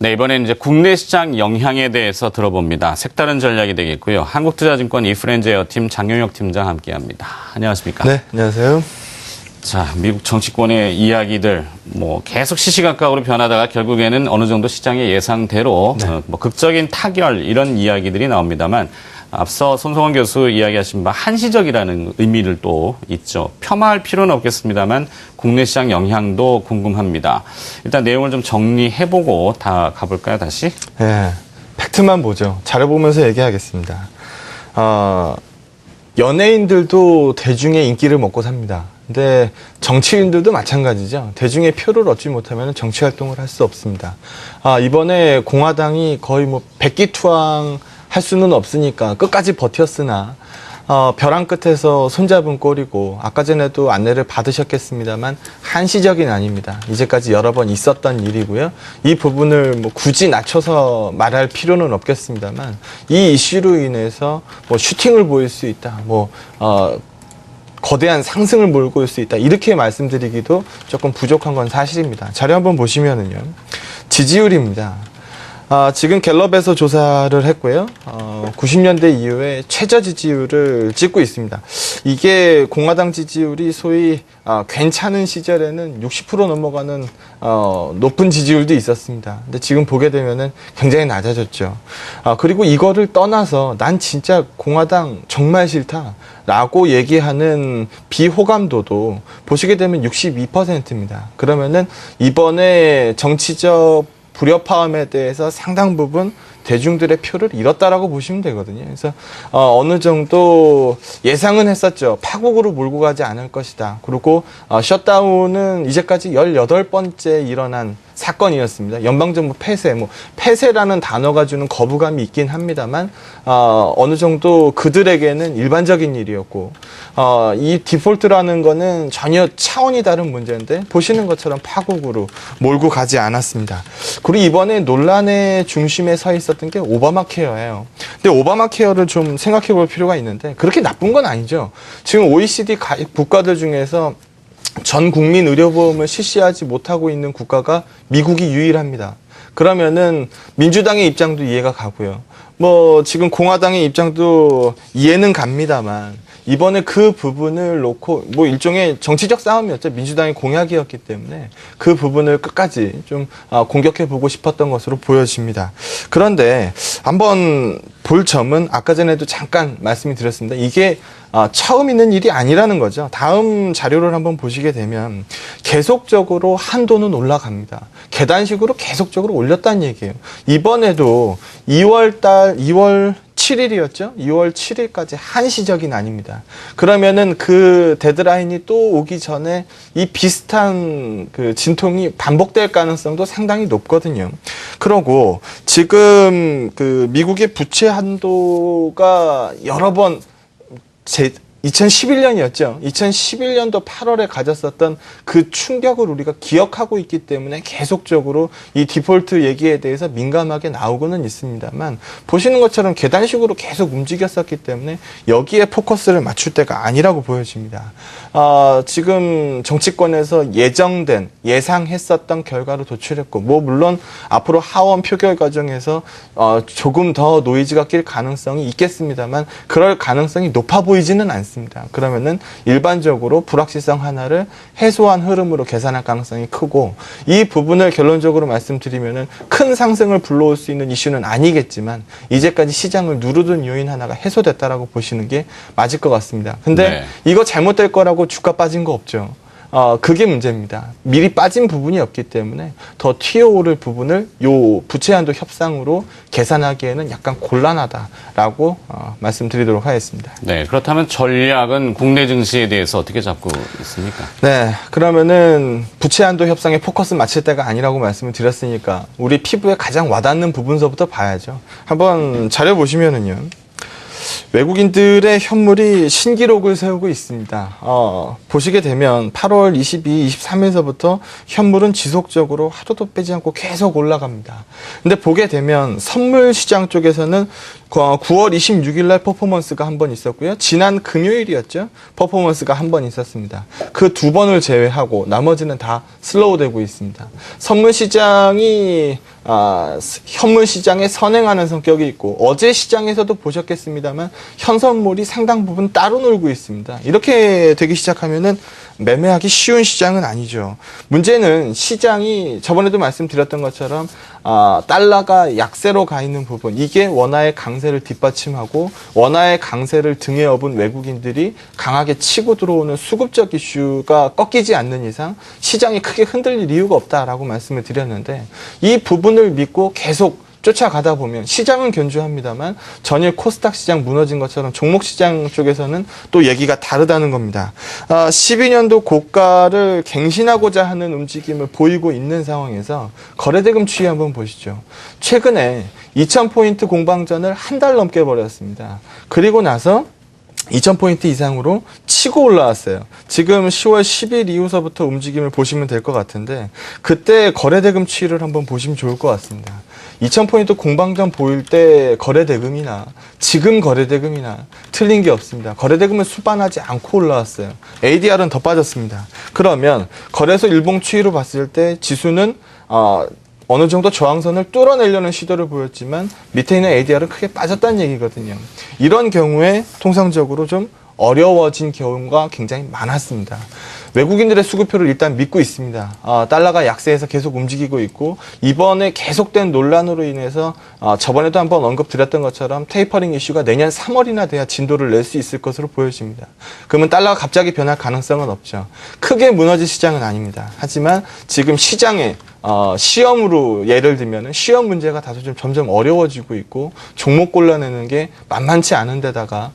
네, 이번엔 이제 국내 시장 영향에 대해서 들어봅니다. 색다른 전략이 되겠고요. 한국투자증권 이프렌즈에어팀 장용혁 팀장 함께합니다. 안녕하십니까? 네, 안녕하세요. 자, 미국 정치권의 이야기들 계속 시시각각으로 변하다가 결국에는 어느 정도 시장의 예상대로 네. 극적인 타결 이런 이야기들이 나옵니다만 앞서 손성원 교수 이야기하신 바 한시적이라는 의미를 또 있죠. 폄하할 필요는 없겠습니다만 국내 시장 영향도 궁금합니다. 일단 내용을 좀 정리해보고 다 가볼까요, 다시? 네, 팩트만 보죠. 자료 보면서 얘기하겠습니다. 연예인들도 대중의 인기를 먹고 삽니다. 근데 정치인들도 마찬가지죠. 대중의 표를 얻지 못하면 정치 활동을 할 수 없습니다. 이번에 공화당이 거의 백기투항 할 수는 없으니까 끝까지 버텼으나 벼랑 끝에서 손잡은 꼴이고 아까 전에도 안내를 받으셨겠습니다만 한시적인 아닙니다. 이제까지 여러 번 있었던 일이고요. 이 부분을 굳이 낮춰서 말할 필요는 없겠습니다만 이 이슈로 인해서 슈팅을 보일 수 있다. 거대한 상승을 몰고 올 수 있다. 이렇게 말씀드리기도 조금 부족한 건 사실입니다. 자료 한번 보시면은요. 지지율입니다. 지금 갤럽에서 조사를 했고요. 90년대 이후에 최저 지지율을 찍고 있습니다. 이게 공화당 지지율이 소위 괜찮은 시절에는 60% 넘어가는 높은 지지율도 있었습니다. 근데 지금 보게 되면은 굉장히 낮아졌죠. 그리고 이거를 떠나서 난 진짜 공화당 정말 싫다라고 얘기하는 비호감도도 보시게 되면 62%입니다. 그러면은 이번에 정치적 불협화음에 대해서 상당 부분 대중들의 표를 잃었다라고 보시면 되거든요. 그래서 어느 정도 예상은 했었죠. 파국으로 몰고 가지 않을 것이다. 그리고 셧다운은 이제까지 18번째 일어난 사건이었습니다. 연방정부 폐쇄, 폐쇄라는 단어가 주는 거부감이 있긴 합니다만 어느 정도 그들에게는 일반적인 일이었고 이 디폴트라는 거는 전혀 차원이 다른 문제인데 보시는 것처럼 파국으로 몰고 가지 않았습니다. 그리고 이번에 논란의 중심에 서 있었던 게 오바마 케어예요. 근데 오바마 케어를 좀 생각해 볼 필요가 있는데 그렇게 나쁜 건 아니죠. 지금 OECD 가입 국가들 중에서 전 국민 의료보험을 실시하지 못하고 있는 국가가 미국이 유일합니다. 그러면은 민주당의 입장도 이해가 가고요. 지금 공화당의 입장도 이해는 갑니다만 이번에 그 부분을 놓고 일종의 정치적 싸움이었죠. 민주당의 공약이었기 때문에 그 부분을 끝까지 좀 공격해 보고 싶었던 것으로 보여집니다. 그런데 한번 볼 점은 아까 전에도 잠깐 말씀이 드렸습니다. 이게 처음 있는 일이 아니라는 거죠. 다음 자료를 한번 보시게 되면 계속적으로 한도는 올라갑니다. 계단식으로 계속적으로 올렸다는 얘기예요. 이번에도 2월 7일이었죠? 2월 7일까지 한시적인 아닙니다. 그러면은 그 데드라인이 또 오기 전에 이 비슷한 그 진통이 반복될 가능성도 상당히 높거든요. 그러고 지금 그 미국의 부채 한도가 여러 번 2011년이었죠. 2011년도 8월에 가졌었던 그 충격을 우리가 기억하고 있기 때문에 계속적으로 이 디폴트 얘기에 대해서 민감하게 나오고는 있습니다만 보시는 것처럼 계단식으로 계속 움직였었기 때문에 여기에 포커스를 맞출 때가 아니라고 보여집니다. 지금 정치권에서 예상했었던 결과로 도출했고 물론 앞으로 하원 표결 과정에서 조금 더 노이즈가 낄 가능성이 있겠습니다만 그럴 가능성이 높아 보이지는 않습니다. 그러면은 일반적으로 불확실성 하나를 해소한 흐름으로 계산할 가능성이 크고 이 부분을 결론적으로 말씀드리면은 큰 상승을 불러올 수 있는 이슈는 아니겠지만 이제까지 시장을 누르던 요인 하나가 해소됐다라고 보시는 게 맞을 것 같습니다. 근데 이거 잘못될 거라고 주가 빠진 거 없죠. 그게 문제입니다. 미리 빠진 부분이 없기 때문에 더 튀어오를 부분을 요 부채한도 협상으로 계산하기에는 약간 곤란하다라고 말씀드리도록 하겠습니다. 네, 그렇다면 전략은 국내 증시에 대해서 어떻게 잡고 있습니까? 네, 그러면은 부채한도 협상에 포커스 맞출 때가 아니라고 말씀을 드렸으니까 우리 피부에 가장 와닿는 부분서부터 봐야죠. 한번 자료 보시면은요. 외국인들의 현물이 신기록을 세우고 있습니다. 보시게 되면 8월 22, 23일서부터 현물은 지속적으로 하루도 빼지 않고 계속 올라갑니다. 근데 보게 되면 선물 시장 쪽에서는 9월 26일 날 퍼포먼스가 한 번 있었고요. 지난 금요일이었죠. 퍼포먼스가 한 번 있었습니다. 그 두 번을 제외하고 나머지는 다 슬로우 되고 있습니다. 선물 시장이 현물 시장에 선행하는 성격이 있고 어제 시장에서도 보셨겠습니다만 현선물이 상당 부분 따로 놀고 있습니다. 이렇게 되기 시작하면은 매매하기 쉬운 시장은 아니죠. 문제는 시장이 저번에도 말씀드렸던 것처럼 달러가 약세로 가 있는 부분, 이게 원화의 강세를 뒷받침하고 원화의 강세를 등에 업은 외국인들이 강하게 치고 들어오는 수급적 이슈가 꺾이지 않는 이상 시장이 크게 흔들릴 이유가 없다라고 말씀을 드렸는데, 이 부분을 믿고 계속 쫓아가다 보면 시장은 견조합니다만 전일 코스닥 시장 무너진 것처럼 종목 시장 쪽에서는 또 얘기가 다르다는 겁니다. 12년도 고가를 갱신하고자 하는 움직임을 보이고 있는 상황에서 거래대금 추이 한번 보시죠. 최근에 2000포인트 공방전을 한 달 넘게 벌였습니다. 그리고 나서 2000포인트 이상으로 치고 올라왔어요. 지금 10월 10일 이후서부터 움직임을 보시면 될 것 같은데, 그때 거래대금 추이를 한번 보시면 좋을 것 같습니다. 2000포인트 공방전 보일 때 거래대금이나 지금 거래대금이나 틀린 게 없습니다. 거래대금은 수반하지 않고 올라왔어요. ADR은 더 빠졌습니다. 그러면 거래소 일봉 추이로 봤을 때 지수는 어느 정도 저항선을 뚫어내려는 시도를 보였지만 밑에 있는 ADR은 크게 빠졌다는 얘기거든요. 이런 경우에 통상적으로 좀 어려워진 경우가 굉장히 많았습니다. 외국인들의 수급표를 일단 믿고 있습니다. 달러가 약세에서 계속 움직이고 있고, 이번에 계속된 논란으로 인해서 저번에도 한번 언급드렸던 것처럼 테이퍼링 이슈가 내년 3월이나 돼야 진도를 낼 수 있을 것으로 보여집니다. 그러면 달러가 갑자기 변할 가능성은 없죠. 크게 무너질 시장은 아닙니다. 하지만 지금 시장에 시험으로 예를 들면 시험 문제가 다소 좀 점점 어려워지고 있고 종목 골라내는 게 만만치 않은 데다가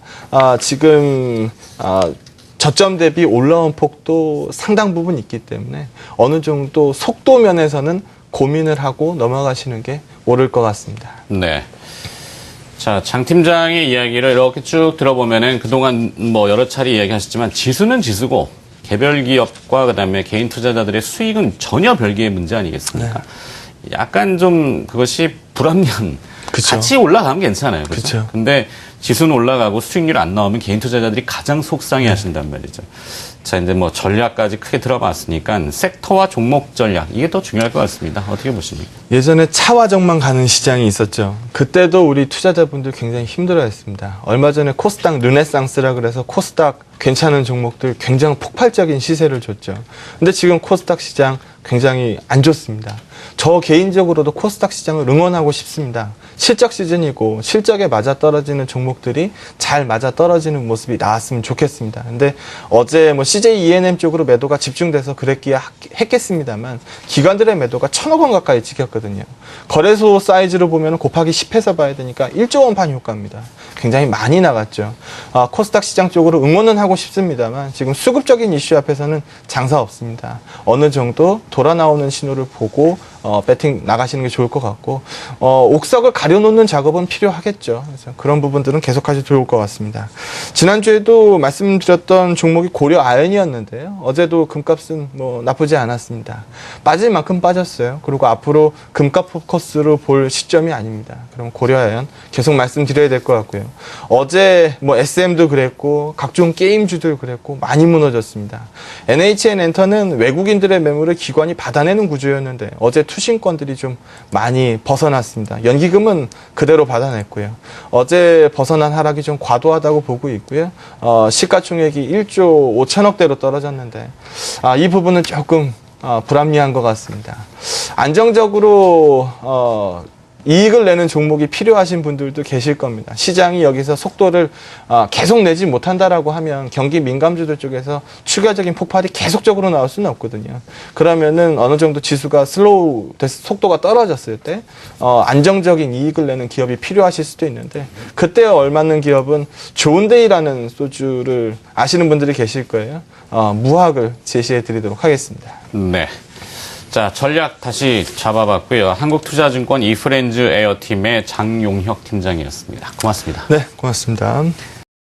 지금 저점 대비 올라온 폭도 상당 부분 있기 때문에 어느 정도 속도 면에서는 고민을 하고 넘어가시는 게 옳을 것 같습니다. 네. 자, 장 팀장의 이야기를 이렇게 쭉 들어보면은 그동안 뭐 여러 차례 이야기하셨지만 지수는 지수고 개별 기업과 그다음에 개인 투자자들의 수익은 전혀 별개의 문제 아니겠습니까? 네. 약간 좀 그것이 불합리한. 그쵸. 같이 올라가면 괜찮아요. 그렇죠? 그쵸. 근데 지수는 올라가고 수익률 안 나오면 개인 투자자들이 가장 속상해 하신단 말이죠. 자, 이제 뭐 전략까지 크게 들어봤으니까 섹터와 종목 전략, 이게 더 중요할 것 같습니다. 어떻게 보십니까? 예전에 차와정만 가는 시장이 있었죠. 그때도 우리 투자자분들 굉장히 힘들어했습니다. 얼마 전에 코스닥 르네상스라 그래서 코스닥 괜찮은 종목들 굉장히 폭발적인 시세를 줬죠. 근데 지금 코스닥 시장 굉장히 안 좋습니다. 저 개인적으로도 코스닥 시장을 응원하고 싶습니다. 실적 시즌이고 실적에 맞아떨어지는 종목들이 잘 맞아떨어지는 모습이 나왔으면 좋겠습니다. 근데 어제 뭐 CJ ENM 쪽으로 매도가 집중돼서 그랬기야 했겠습니다만 기관들의 매도가 1000억 원 가까이 찍혔거든요. 거래소 사이즈로 보면 곱하기 10해서 봐야 되니까 1조 원 판 효과입니다. 굉장히 많이 나갔죠. 코스닥 시장 쪽으로 응원은 하고 싶습니다만 지금 수급적인 이슈 앞에서는 장사 없습니다. 어느 정도 돌아 나오는 신호를 보고 배팅 나가시는 게 좋을 것 같고, 옥석을 가려놓는 작업은 필요하겠죠. 그래서 그런 부분들은 계속하셔도 좋을 것 같습니다. 지난주에도 말씀드렸던 종목이 고려 아연이었는데요. 어제도 금값은 뭐 나쁘지 않았습니다. 빠질 만큼 빠졌어요. 그리고 앞으로 금값 포커스로 볼 시점이 아닙니다. 그럼 고려 아연 계속 말씀드려야 될 것 같고요. 어제 뭐 SM도 그랬고 각종 게임주도 그랬고 많이 무너졌습니다. NHN 엔터는 외국인들의 매물을 기관이 받아내는 구조였는데 어제 투신권들이 좀 많이 벗어났습니다. 연기금은 그대로 받아냈고요. 어제 벗어난 하락이 좀 과도하다고 보고 있고요. 시가총액이 1조 5천억대로 떨어졌는데 이 부분은 조금 불합리한 것 같습니다. 안정적으로 이익을 내는 종목이 필요하신 분들도 계실 겁니다. 시장이 여기서 속도를 계속 내지 못한다라고 하면 경기 민감주들 쪽에서 추가적인 폭발이 계속적으로 나올 수는 없거든요. 그러면은 어느 정도 지수가 슬로우 속도가 떨어졌을 때 안정적인 이익을 내는 기업이 필요하실 수도 있는데, 그때에 얼맞는 기업은 좋은데이라는 소주를 아시는 분들이 계실 거예요. 무학을 제시해 드리도록 하겠습니다. 네. 자, 전략 다시 잡아봤고요. 한국투자증권 이프렌즈 에어팀의 장용혁 팀장이었습니다. 고맙습니다. 네, 고맙습니다.